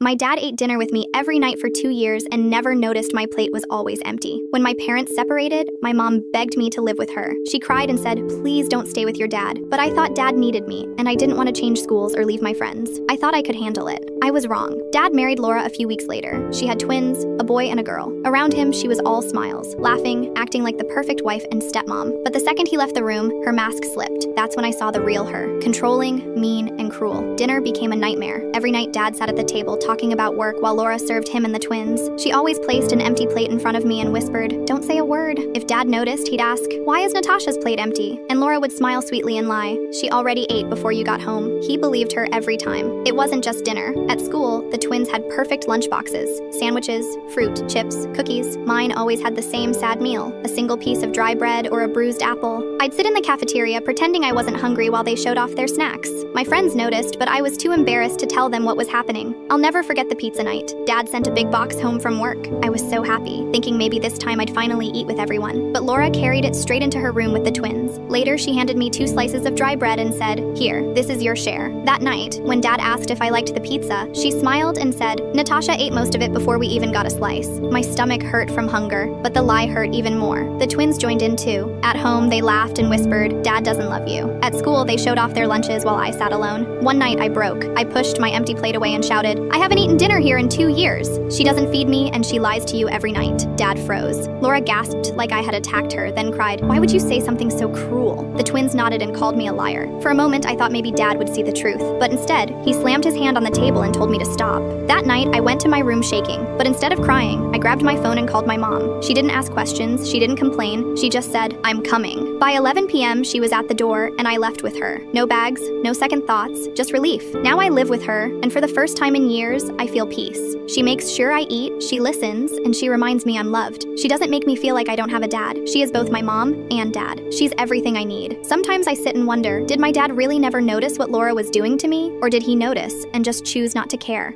My dad ate dinner with me every night for 2 years and never noticed my plate was always empty. When my parents separated, my mom begged me to live with her. She cried and said, "Please don't stay with your dad." But I thought dad needed me, and I didn't want to change schools or leave my friends. I thought I could handle it. I was wrong. Dad married Laura a few weeks later. She had twins, a boy and a girl. Around him, she was all smiles, laughing, acting like the perfect wife and stepmom. But the second he left the room, her mask slipped. That's when I saw the real her. Controlling, mean, and cruel. Dinner became a nightmare. Every night, Dad sat at the table talking about work while Laura served him and the twins. She always placed an empty plate in front of me and whispered, "Don't say a word." If Dad noticed, he'd ask, "Why is Natasha's plate empty?" And Laura would smile sweetly and lie, "She already ate before you got home." He believed her every time. It wasn't just dinner. At school, the twins had perfect lunch boxes. Sandwiches, fruit, chips, cookies. Mine always had the same sad meal, a single piece of dry bread or a bruised apple. I'd sit in the cafeteria pretending I wasn't hungry while they showed off their snacks. My friends noticed, but I was too embarrassed to tell them what was happening. I'll never forget the pizza night. Dad sent a big box home from work. I was so happy, thinking maybe this time I'd finally eat with everyone. But Laura carried it straight into her room with the twins. Later, she handed me 2 slices of dry bread and said, "Here, this is your share." That night, when Dad asked if I liked the pizza, she smiled and said, "Natasha ate most of it before we even got a slice." My stomach hurt from hunger, but the lie hurt even more. The twins joined in too. At home, they laughed and whispered, "Dad doesn't love you." At school, they showed off their lunches while I sat alone. One night, I broke. I pushed my empty plate away and shouted, "I haven't eaten dinner here in 2 years. She doesn't feed me, and she lies to you every night." Dad froze. Laura gasped like I had attacked her, then cried, "Why would you say something so cruel?" The twins nodded and called me a liar. For a moment, I thought maybe Dad would see the truth, but instead, he slammed his hand on the table and told me to stop. That night, I went to my room shaking, but instead of crying, I grabbed my phone and called my mom. She didn't ask questions, she didn't complain, she just said, "I'm coming." By 11 p.m., she was at the door, and I left with her. No bags, no second thoughts, just relief. Now I live with her, and for the first time in years, I feel peace. She makes sure I eat, she listens, and she reminds me I'm loved. She doesn't make me feel like I don't have a dad. She is both my mom and dad. She's everything I need. Sometimes I sit and wonder, did my dad really never notice what Laura was doing to me? Or did he notice and just choose not to care?